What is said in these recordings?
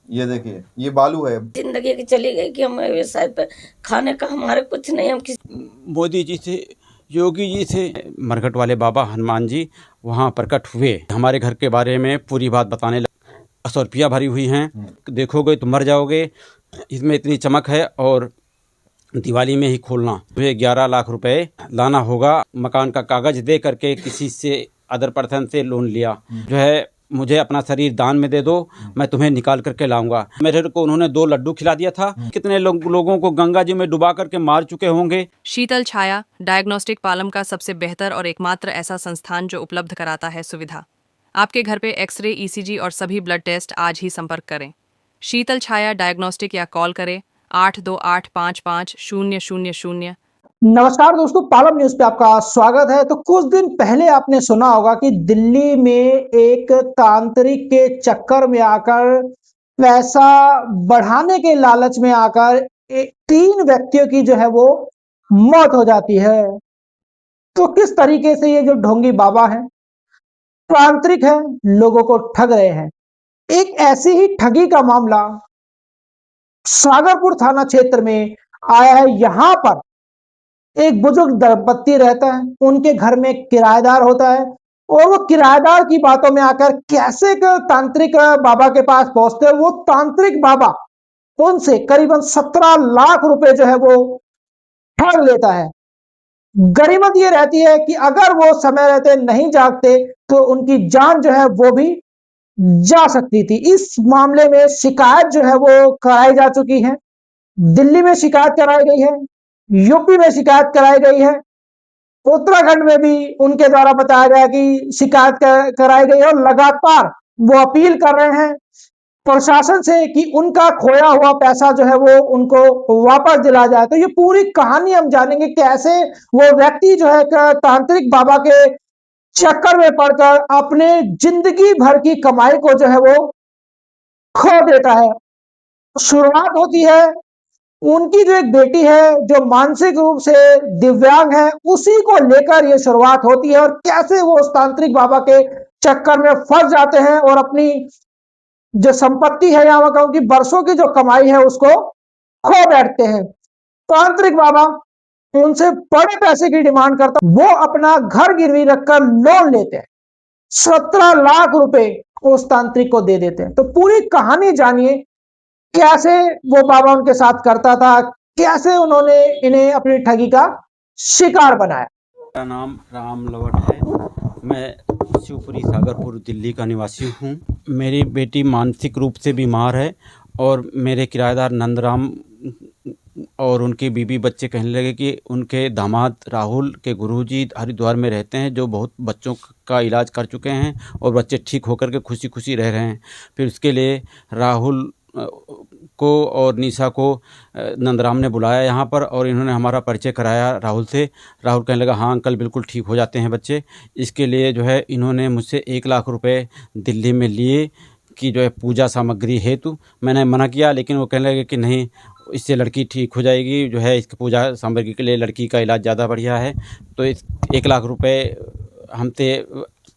ये देखिए, ये बालू है। जिंदगी की चली गई कि हम व्यवसाय पे खाने का हमारे कुछ नहीं, हम किसी मोदी जी से, योगी जी से, मरघट वाले बाबा हनुमान जी वहाँ प्रकट हुए, हमारे घर के बारे में पूरी बात बताने लगे। 100 रुपया भरी हुई हैं, देखोगे तो मर जाओगे, इसमें इतनी चमक है और दिवाली में ही खोलना। मुझे 11 लाख रुपए लाना होगा। मकान का कागज दे करके किसी से अदर पर्सन से लोन लिया, जो है मुझे अपना शरीर दान में दे दो, मैं तुम्हें निकाल करके लाऊंगा। मेरे को उन्होंने 2 लड्डू खिला दिया था। कितने लोगों को गंगा जी में डुबा करके मार चुके होंगे। शीतल छाया डायग्नोस्टिक पालम का सबसे बेहतर और एकमात्र ऐसा संस्थान जो उपलब्ध कराता है सुविधा। आपके घर पे एक्सरे, ईसीजी और सभी ब्लड टेस्ट आज ही संपर्क करें। शीतल छाया डायग्नोस्टिक या कॉल करें 82855000। नमस्कार दोस्तों, पालम न्यूज पे आपका स्वागत है। तो कुछ दिन पहले आपने सुना होगा कि दिल्ली में एक तांत्रिक के चक्कर में आकर, पैसा बढ़ाने के लालच में आकर 3 व्यक्तियों की जो है वो मौत हो जाती है। तो किस तरीके से ये जो ढोंगी बाबा है, तांत्रिक है, लोगों को ठग रहे हैं। एक ऐसी ही ठगी का मामला सागरपुर थाना क्षेत्र में आया है। यहां पर एक बुजुर्ग दंपत्ति रहता है, उनके घर में किराएदार होता है और वो किराएदार की बातों में आकर कैसे तांत्रिक बाबा के पास पहुंचते हैं। वो तांत्रिक बाबा उनसे करीबन 17 लाख रुपए जो है वो ठग लेता है। गनीमत ये रहती है कि अगर वो समय रहते नहीं जागते तो उनकी जान जो है वो भी जा सकती थी। इस मामले में शिकायत जो है वो कराई जा चुकी है। दिल्ली में शिकायत कराई गई है, यूपी में शिकायत कराई गई है, उत्तराखंड में भी उनके द्वारा बताया गया कि शिकायत कराई गई है और लगातार वो अपील कर रहे हैं प्रशासन से कि उनका खोया हुआ पैसा जो है वो उनको वापस दिला जाए। तो ये पूरी कहानी हम जानेंगे कैसे वो व्यक्ति जो है तांत्रिक बाबा के चक्कर में पड़कर अपने जिंदगी भर की कमाई को जो है वो खो देता है। शुरुआत होती है, उनकी जो एक बेटी है जो मानसिक रूप से दिव्यांग है, उसी को लेकर ये शुरुआत होती है और कैसे वो उस तांत्रिक बाबा के चक्कर में फंस जाते हैं और अपनी जो संपत्ति है या मैं कहूं कि बरसों की जो कमाई है उसको खो बैठते हैं। तांत्रिक बाबा उनसे बड़े पैसे की डिमांड करता, वो अपना घर गिरवी रखकर लोन लेते हैं, 17 लाख रुपए उस तांत्रिक को दे देते हैं। तो पूरी कहानी जानिए, कैसे वो बाबा उनके साथ करता था, कैसे उन्होंने इन्हें अपनी ठगी का शिकार बनाया। मेरा नाम राम लवट है, मैं शिवपुरी सागरपुर दिल्ली का निवासी हूँ। मेरी बेटी मानसिक रूप से बीमार है और मेरे किराएदार नंदराम और उनके बीबी बच्चे कहने लगे कि उनके दामाद राहुल के गुरुजी हरिद्वार में रहते हैं, जो बहुत बच्चों का इलाज कर चुके हैं और बच्चे ठीक होकर के खुशी खुशी रह रहे हैं। फिर उसके लिए राहुल को और निशा को नंदराम ने बुलाया यहाँ पर और इन्होंने हमारा परिचय कराया राहुल से। राहुल कहने लगा हाँ अंकल बिल्कुल ठीक हो जाते हैं बच्चे। इसके लिए जो है इन्होंने मुझसे 1 लाख रुपए दिल्ली में लिए कि जो है पूजा सामग्री हेतु। मैंने मना किया, लेकिन वो कहने लगे कि नहीं, इससे लड़की ठीक हो जाएगी, जो है इसकी पूजा सामग्री के लिए लड़की का इलाज ज़्यादा बढ़िया है। तो इस 1 लाख रुपए हमसे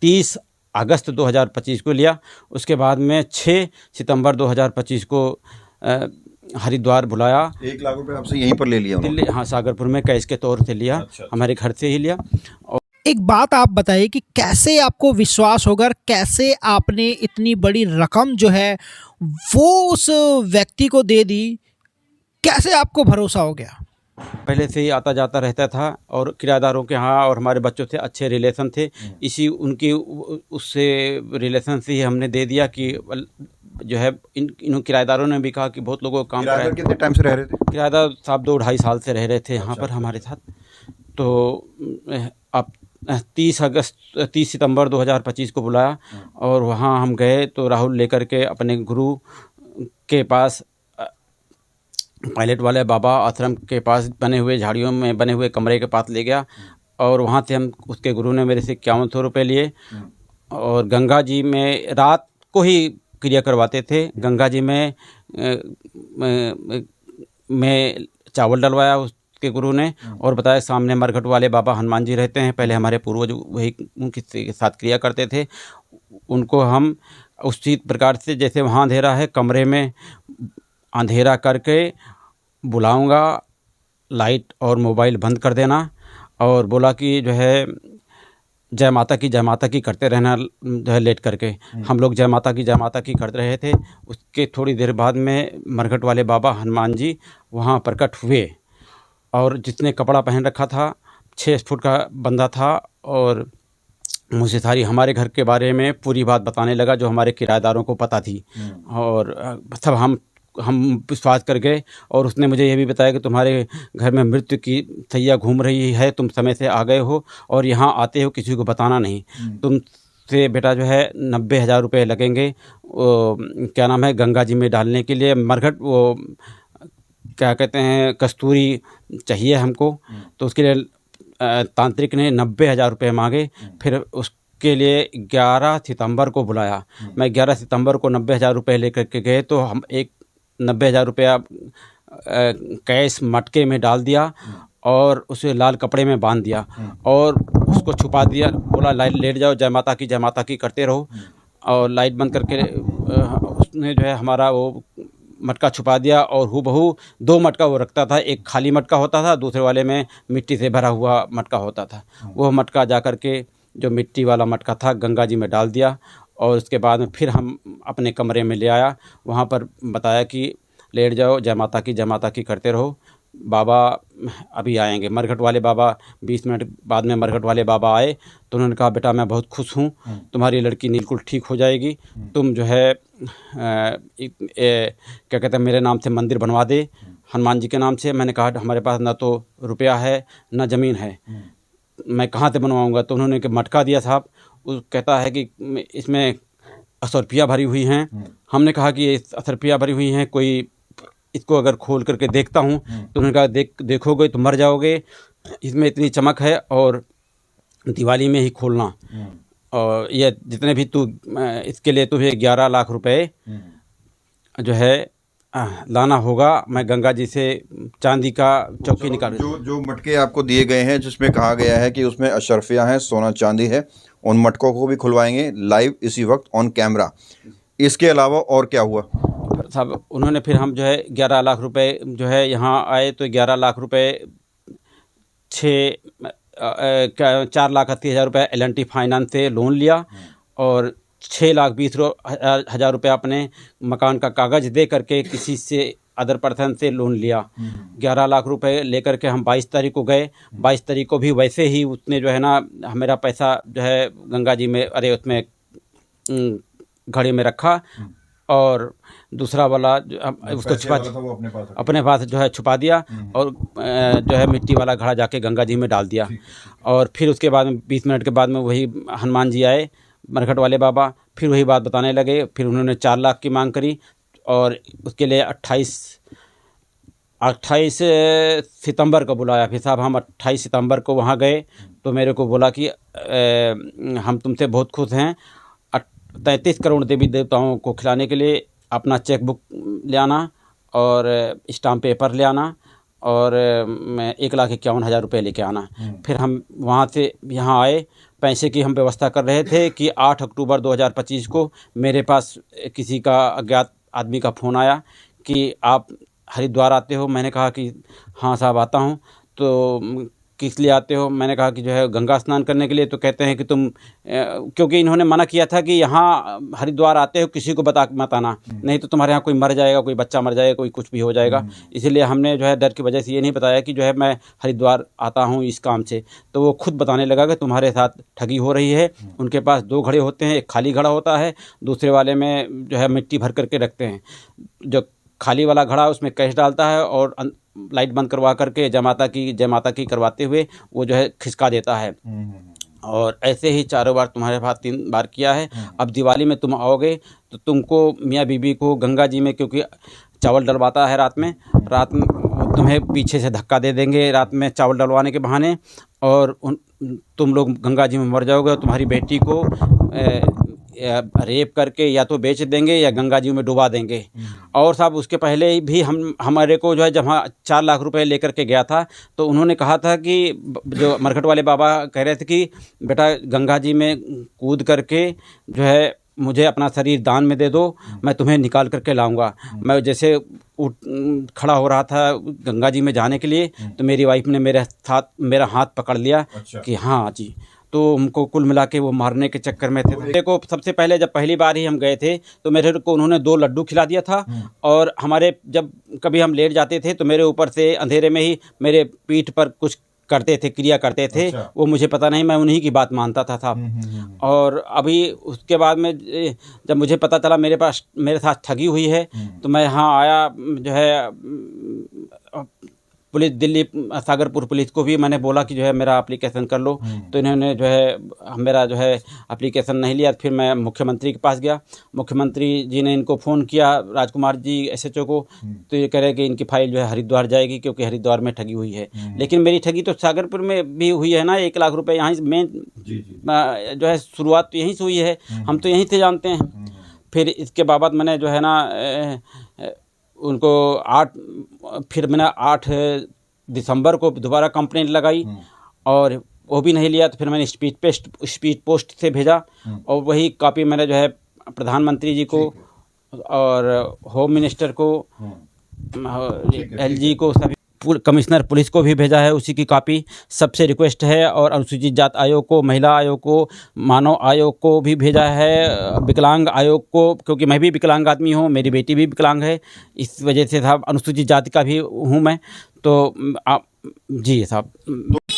30 अगस्त 2025 को लिया। उसके बाद में 6 सितंबर 2025 को हरिद्वार बुलाया। 1 लाख रुपए आपसे यहीं पर ले लिया दिल्ली, हाँ सागरपुर में कैश के तौर से लिया। अच्छा। हमारे घर से ही लिया। और एक बात आप बताइए कि कैसे आपको विश्वास होगा, कैसे आपने इतनी बड़ी रकम जो है वो उस व्यक्ति को दे दी, कैसे आपको भरोसा हो गया? पहले से ही आता जाता रहता था और किराएदारों के यहाँ और हमारे बच्चों से अच्छे रिलेशन थे। इसी उनकी उससे रिलेशन से ही हमने दे दिया कि जो है इन किराएदारों ने भी कहा कि बहुत लोगों को काम कराया। कितने टाइम से रह रहे थे किराएदार साहब 2-2.5 साल से रह रहे थे यहाँ पर हमारे साथ। तो अब 30 सितंबर 2025 को बुलाया और वहाँ हम गए तो राहुल लेकर के अपने गुरु के पास, पायलट वाले बाबा आश्रम के पास बने हुए झाड़ियों में बने हुए कमरे के पास ले गया और वहाँ से हम उसके गुरु ने मेरे से 5100 रुपये लिए और गंगा जी में रात को ही क्रिया करवाते थे। गंगा जी में चावल डलवाया उसके गुरु ने और बताया सामने मरघट वाले बाबा हनुमान जी रहते हैं, पहले हमारे पूर्वज वही उनके साथ क्रिया करते थे। उनको हम उसी प्रकार से जैसे वहाँ अंधेरा है, कमरे में अंधेरा करके बुलाऊंगा, लाइट और मोबाइल बंद कर देना, और बोला कि जो है जय माता की करते रहना, जो है लेट करके। हम लोग जय माता की करते रहे थे। उसके थोड़ी देर बाद में मरघट वाले बाबा हनुमान जी वहाँ प्रकट हुए, और जिसने कपड़ा पहन रखा था 6 फुट का बंदा था, और मुझे सारी हमारे घर के बारे में पूरी बात बताने लगा जो हमारे किराएदारों को पता थी। और सब हम विश्वास कर गए। और उसने मुझे ये भी बताया कि तुम्हारे घर में मृत्यु की सैया घूम रही है, तुम समय से आ गए हो और यहाँ आते हो किसी को बताना नहीं। तुमसे बेटा जो है 90,000 रुपये लगेंगे, क्या नाम है, गंगा जी में डालने के लिए। मरघट वो क्या कहते हैं, कस्तूरी चाहिए हमको। तो उसके लिए तांत्रिक ने 90,000 रुपये मांगे। फिर उसके लिए 11 सितंबर को बुलाया। मैं 11 सितंबर को 90,000 रुपये लेकर के गए, तो हम एक 90,000 रुपया कैश मटके में डाल दिया और उसे लाल कपड़े में बांध दिया और उसको छुपा दिया। बोला लाइट लेट जाओ, जय माता की करते रहो, और लाइट बंद करके उसने जो है हमारा वो मटका छुपा दिया। और हूबहू 2 मटका वो रखता था, एक खाली मटका होता था, दूसरे वाले में मिट्टी से भरा हुआ मटका होता था। वो मटका जा कर के जो मिट्टी वाला मटका था गंगा जी में डाल दिया। और उसके बाद में फिर हम अपने कमरे में ले आया। वहाँ पर बताया कि लेट जाओ, जय माता की करते रहो, बाबा अभी आएंगे। मरघट वाले बाबा 20 मिनट बाद में मरघट वाले बाबा आए, तो उन्होंने कहा बेटा मैं बहुत खुश हूँ, तुम्हारी लड़की बिल्कुल ठीक हो जाएगी। तुम जो है क्या कहते हैं, मेरे नाम से मंदिर बनवा दे, हनुमान जी के नाम से। मैंने कहा हमारे पास ना तो रुपया है ना ज़मीन है, मैं कहाँ से बनवाऊँगा। तो उन्होंने मटका दिया साहब, वो कहता है कि इसमें असरपियाँ भरी हुई हैं। हमने कहा कि ये असरपियाँ भरी हुई हैं, कोई इसको अगर खोल करके देखता हूँ। तो उन्होंने कहा देखोगे तो मर जाओगे, इसमें इतनी चमक है और दिवाली में ही खोलना। और ये जितने भी तू इसके लिए तुझे 11 लाख रुपए जो है लाना होगा। मैं गंगा जी से चांदी का चौकी निकाल। जो मटके आपको दिए गए हैं जिसमें कहा गया है कि उसमें अशरफियाँ हैं, सोना चांदी है, उन मटकों को भी खुलवाएंगे लाइव इसी वक्त ऑन कैमरा। इसके अलावा और क्या हुआ साहब? उन्होंने फिर हम जो है 11 लाख रुपए जो है यहाँ आए, तो 11 लाख रुपए 4,80,000 रुपये L&T फाइनेंस से लोन लिया और 6,20,000 रुपये अपने मकान का कागज़ दे करके किसी से अदर पर्सन से लोन लिया। 11 लाख रुपए लेकर के हम 22 तारीख को गए। 22 तारीख को भी वैसे ही उसने जो है ना मेरा पैसा जो है गंगा जी में उसमें घड़ी में रखा, और दूसरा वाला उसको छुपा अपने पास जो है छुपा दिया, और जो है मिट्टी वाला घड़ा जाके गंगा जी में डाल दिया। और फिर उसके बाद में 20 मिनट के बाद में वही हनुमान जी आए, मरघट वाले बाबा, फिर वही बात बताने लगे। फिर उन्होंने 4 लाख की मांग करी, और उसके लिए 28 सितंबर को बुलाया। फिर साहब हम 28 सितंबर को वहाँ गए, तो मेरे को बोला कि हम तुमसे बहुत खुश हैं, 33 करोड़ देवी देवताओं को खिलाने के लिए अपना चेक बुक ले आना और स्टाम्प पेपर ले आना, और 1,51,000 रुपये लेके आना। फिर हम वहाँ से यहाँ आए, पैसे की हम व्यवस्था कर रहे थे कि 8 अक्टूबर 2025 को मेरे पास किसी का अज्ञात आदमी का फ़ोन आया कि आप हरिद्वार आते हो। मैंने कहा कि हाँ साहब आता हूँ। तो किस लिए आते हो? मैंने कहा कि जो है गंगा स्नान करने के लिए। तो कहते हैं कि तुम क्योंकि इन्होंने मना किया था कि यहाँ हरिद्वार आते हो किसी को बता मत आना, नहीं तो तुम्हारे यहाँ कोई मर जाएगा, कोई बच्चा मर जाएगा, कोई कुछ भी हो जाएगा। इसीलिए हमने जो है डर की वजह से ये नहीं बताया कि जो है मैं हरिद्वार आता हूँ इस काम से। तो वो खुद बताने लगा कि तुम्हारे साथ ठगी हो रही है। उनके पास 2 घड़े होते हैं, एक खाली घड़ा होता है, दूसरे वाले में जो है मिट्टी भर करके रखते हैं। जो खाली वाला घड़ा उसमें कैश डालता है और लाइट बंद करवा करके जय माता की करवाते हुए वो जो है खिसका देता है। और ऐसे ही 4 बार तुम्हारे पास 3 बार किया है। अब दिवाली में तुम आओगे तो तुमको मियाँ बीबी को गंगा जी में, क्योंकि चावल डलवाता है रात में तुम्हें पीछे से धक्का दे देंगे रात में चावल डलवाने के बहाने, और तुम लोग गंगा जी में मर जाओगे। और तुम्हारी बेटी को रेप करके या तो बेच देंगे या गंगा जी में डुबा देंगे। और साहब उसके पहले भी हमारे को जो है जब 4 लाख रुपए लेकर के गया था, तो उन्होंने कहा था कि जो मरघट वाले बाबा कह रहे थे कि बेटा गंगा जी में कूद करके जो है मुझे अपना शरीर दान में दे दो, मैं तुम्हें निकाल करके लाऊंगा। मैं जैसे खड़ा हो रहा था गंगा जी में जाने के लिए, तो मेरी वाइफ ने मेरा हाथ पकड़ लिया कि हाँ जी। तो हमको कुल मिला के वो मारने के चक्कर में थे। मेरे को सबसे पहले जब पहली बार ही हम गए थे तो मेरे को उन्होंने 2 लड्डू खिला दिया था, और हमारे जब कभी हम लेट जाते थे तो मेरे ऊपर से अंधेरे में ही मेरे पीठ पर कुछ करते थे, क्रिया करते थे। वो मुझे पता नहीं, मैं उन्हीं की बात मानता था साहब। और अभी उसके बाद में जब मुझे पता चला मेरे साथ ठगी हुई है, तो मैं यहाँ आया, जो है पुलिस दिल्ली सागरपुर पुलिस को भी मैंने बोला कि जो है मेरा एप्लीकेशन कर लो, तो इन्होंने जो है मेरा जो है एप्लीकेशन नहीं लिया। फिर मैं मुख्यमंत्री के पास गया, मुख्यमंत्री जी ने इनको फ़ोन किया, राजकुमार जी SHO को, तो ये कह रहे कि इनकी फ़ाइल जो है हरिद्वार जाएगी, क्योंकि हरिद्वार में ठगी हुई है। लेकिन मेरी ठगी तो सागरपुर में भी हुई है ना, 1 लाख रुपये यहाँ मेन जो है शुरुआत तो यहीं से हुई है, हम तो यहीं से जानते हैं। फिर इसके बाद मैंने जो है ना उनको फिर मैंने 8 दिसंबर को दोबारा कंप्लेंट लगाई, और वो भी नहीं लिया। तो फिर मैंने स्पीड पोस्ट से भेजा, और वही कॉपी मैंने जो है प्रधानमंत्री जी को और होम मिनिस्टर को, LG को, सभी कमिश्नर पुलिस को भी भेजा है उसी की कॉपी। सबसे रिक्वेस्ट है, और अनुसूचित जात आयोग को, महिला आयोग को, मानव आयोग को भी भेजा है, विकलांग आयोग को, क्योंकि मैं भी विकलांग आदमी हूँ, मेरी बेटी भी विकलांग है, इस वजह से साहब अनुसूचित जाति का भी हूँ मैं। तो आप जी साहब।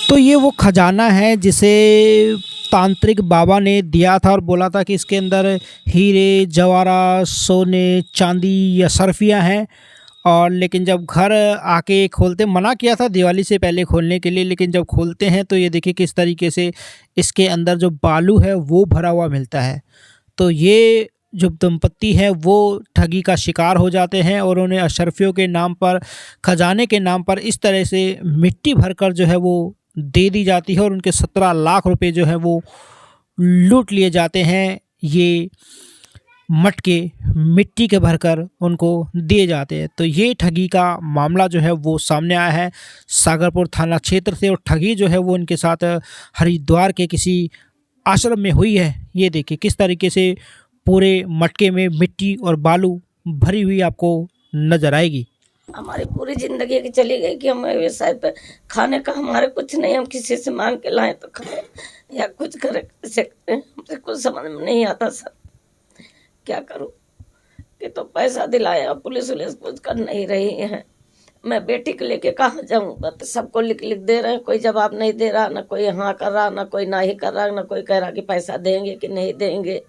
तो ये वो खजाना है जिसे तांत्रिक बाबा ने दिया था और बोला था कि इसके अंदर हीरे जवाहरात, सोने, चांदी या सरफियाँ हैं। और लेकिन जब घर आके खोलते, मना किया था दिवाली से पहले खोलने के लिए, लेकिन जब खोलते हैं तो ये देखिए किस तरीके से इसके अंदर जो बालू है वो भरा हुआ मिलता है। तो ये जो दंपत्ति है वो ठगी का शिकार हो जाते हैं, और उन्हें अशरफियों के नाम पर, खजाने के नाम पर इस तरह से मिट्टी भरकर जो है वो दे दी जाती है, और उनके 17 लाख रुपए जो है वो लूट लिए जाते हैं। ये मटके मिट्टी के भरकर उनको दिए जाते हैं। तो ये ठगी का मामला जो है वो सामने आया है सागरपुर थाना क्षेत्र से, और ठगी जो है वो इनके साथ हरिद्वार के किसी आश्रम में हुई है। ये देखिए किस तरीके से पूरे मटके में मिट्टी और बालू भरी हुई आपको नजर आएगी। हमारी पूरी जिंदगी की चली गई कि हम व्यवसाय पे, खाने का हमारे कुछ नहीं, हम किसी से मांग के लाएं तो खाएं या कुछ करें, कैसे करें हमसे कुछ समझ में नहीं आता सर। क्या करूं कि तो पैसा दिलाया, पुलिस कुछ कर नहीं रही है। मैं बेटी को लेके कहाँ जाऊं? बस सबको लिख दे रहे हैं, कोई जवाब नहीं दे रहा, ना कोई हाँ कर रहा, ना कोई ना ही कर रहा, ना कोई कह रहा कि पैसा देंगे कि नहीं देंगे।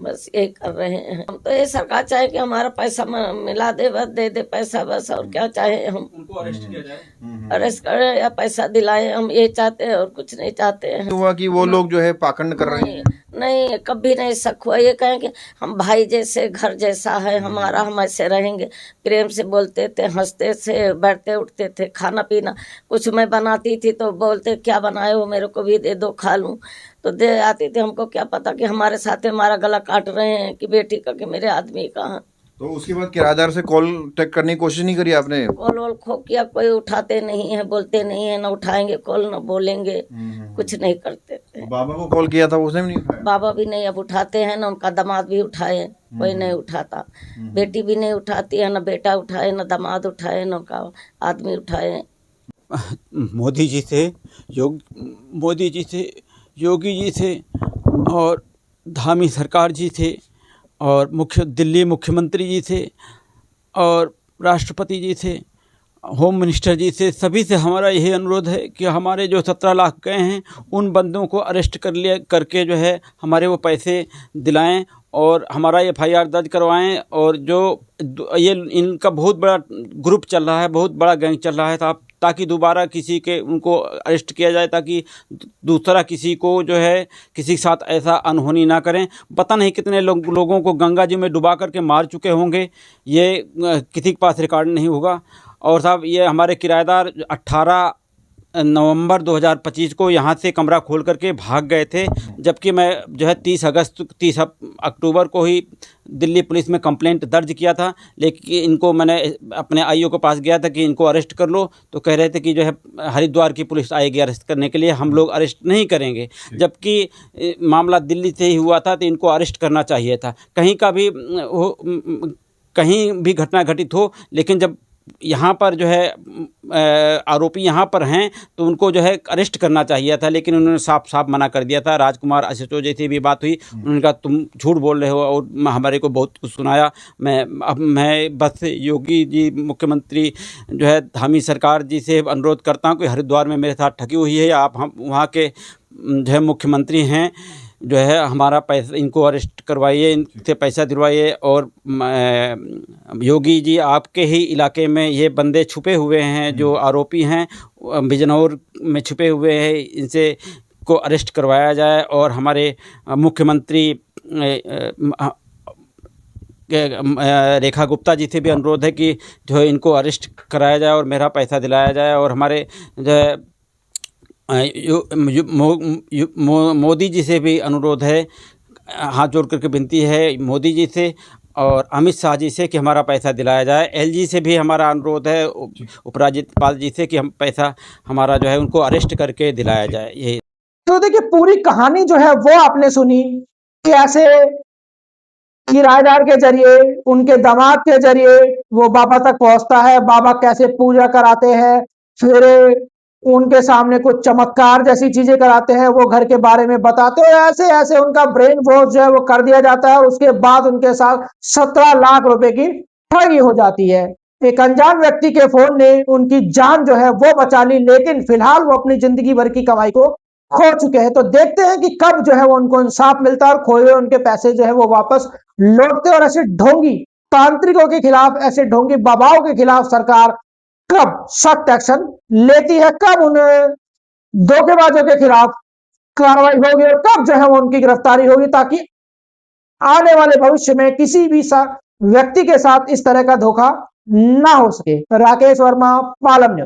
बस यही कर रहे हैं। हम तो ये सरकार चाहे कि हमारा पैसा मिला दे, बस दे दे पैसा, बस और क्या चाहे हम। उनको अरेस्ट किया जाए, अरेस्ट करें या पैसा दिलाएं, हम ये चाहते हैं और कुछ नहीं चाहते हैं। हुआ कि वो लोग जो है पाखंड कर रहे हैं? नहीं, कभी नहीं शक हुआ। ये कहें कि हम भाई जैसे, घर जैसा है हमारा, हम ऐसे रहेंगे। प्रेम से बोलते थे, हंसते थे, बैठते उठते थे, खाना पीना कुछ मैं बनाती थी तो बोलते क्या बनाए हो, मेरे को भी दे दो खा लूं, तो दे आती थी। हमको क्या पता कि हमारे साथ हमारा गला काट रहे हैं कि बेटी का, कि मेरे आदमी का। तो उसके बाद किराएदार से कॉल टेक करने की कोशिश नहीं करी आपने? कॉल वॉल खो किया, कोई उठाते नहीं है, बोलते नहीं है, ना उठाएंगे कॉल, ना बोलेंगे, कुछ नहीं करते थे। बाबा को कॉल किया था, उसने भी नहीं उठाया? बाबा भी नहीं अब उठाते हैं, ना उनका दामाद भी उठाए, कोई नहीं उठाता। बेटी भी नहीं उठाती है, ना बेटा उठाए, ना दामाद उठाए, ना उनका आदमी उठाए। मोदी जी से, योगी जी से, और धामी सरकार जी से, और दिल्ली मुख्यमंत्री जी से, और राष्ट्रपति जी से, होम मिनिस्टर जी से, सभी से हमारा यही अनुरोध है कि हमारे जो 17 लाख गए हैं उन बंदों को अरेस्ट करके जो है हमारे वो पैसे दिलाएं, और हमारा FIR दर्ज करवाएं। और जो ये इनका बहुत बड़ा ग्रुप चल रहा है, बहुत बड़ा गैंग चल रहा है, ताकि दोबारा किसी के उनको अरेस्ट किया जाए, ताकि दूसरा किसी को जो है किसी के साथ ऐसा अनहोनी ना करें। पता नहीं कितने लोगों को गंगा जी में डुबा करके मार चुके होंगे, ये किसी के पास रिकॉर्ड नहीं होगा। और साहब ये हमारे किराएदार 18 नवंबर 2025 को यहाँ से कमरा खोल करके भाग गए थे, जबकि मैं जो है 30 अक्टूबर को ही दिल्ली पुलिस में कंप्लेंट दर्ज किया था। लेकिन इनको मैंने अपने आईओ के पास गया था कि इनको अरेस्ट कर लो, तो कह रहे थे कि जो है हरिद्वार की पुलिस आएगी अरेस्ट करने के लिए, हम लोग अरेस्ट नहीं करेंगे। जबकि मामला दिल्ली से ही हुआ था, तो इनको अरेस्ट करना चाहिए था। कहीं भी घटना घटित हो, लेकिन जब यहाँ पर जो है आरोपी यहाँ पर हैं तो उनको जो है अरेस्ट करना चाहिए था, लेकिन उन्होंने साफ साफ मना कर दिया था। राजकुमार एसएचओ जैसे भी बात हुई, उन्होंने कहा तुम झूठ बोल रहे हो, और हमारे को बहुत कुछ सुनाया। मैं बस योगी जी मुख्यमंत्री जो है धामी सरकार जी से अनुरोध करता हूँ कि हरिद्वार में मेरे साथ ठगी हुई है, आप हम वहाँ के जो है मुख्यमंत्री हैं, जो है हमारा पैसा, इनको अरेस्ट करवाइए, इनसे पैसा दिलवाइए। और योगी जी आपके ही इलाके में ये बंदे छुपे हुए हैं, जो आरोपी हैं बिजनौर में छुपे हुए हैं, इनसे को अरेस्ट करवाया जाए। और हमारे मुख्यमंत्री रेखा गुप्ता जी से भी अनुरोध है कि जो है इनको अरेस्ट कराया जाए और मेरा पैसा दिलाया जाए। और हमारे जो है मोदी जी से भी अनुरोध है, हाथ जोड़ करके विनती है मोदी जी से और अमित शाह जी से कि हमारा पैसा दिलाया जाए। एलजी से भी हमारा अनुरोध है, उपराज्यपाल जी से, कि हम पैसा हमारा जो है उनको अरेस्ट करके दिलाया जाए। यही तो देखिए, पूरी कहानी जो है वो आपने सुनी, कैसे किराएदार के जरिए, उनके दामाद के जरिए वो बाबा तक पहुंचता है, बाबा कैसे पूजा कराते हैं, फिर उनके सामने कुछ चमत्कार जैसी चीजें कराते हैं, वो घर के बारे में बताते हैं, ऐसे ऐसे उनका ब्रेन वॉश जो है वो कर दिया जाता है। उसके बाद उनके साथ 17 लाख रुपए की ठगी हो जाती है। एक अनजान व्यक्ति के फोन ने उनकी जान जो है वो बचा ली, लेकिन फिलहाल वो अपनी जिंदगी भर की कमाई को खो चुके हैं। तो देखते हैं कि कब जो है वो उनको इंसाफ मिलता है और खोए हुए उनके पैसे जो है वो वापस लौटते हैं। और ऐसे ढोंगी तांत्रिकों के खिलाफ, ऐसे ढोंगी बाबाओं के खिलाफ सरकार कब सख्त एक्शन लेती है, कब उन धोखेबाजों के खिलाफ कार्रवाई होगी और कब जो है वो उनकी गिरफ्तारी होगी, ताकि आने वाले भविष्य में किसी भी व्यक्ति के साथ इस तरह का धोखा ना हो सके। राकेश वर्मा, पालम न्यूज़।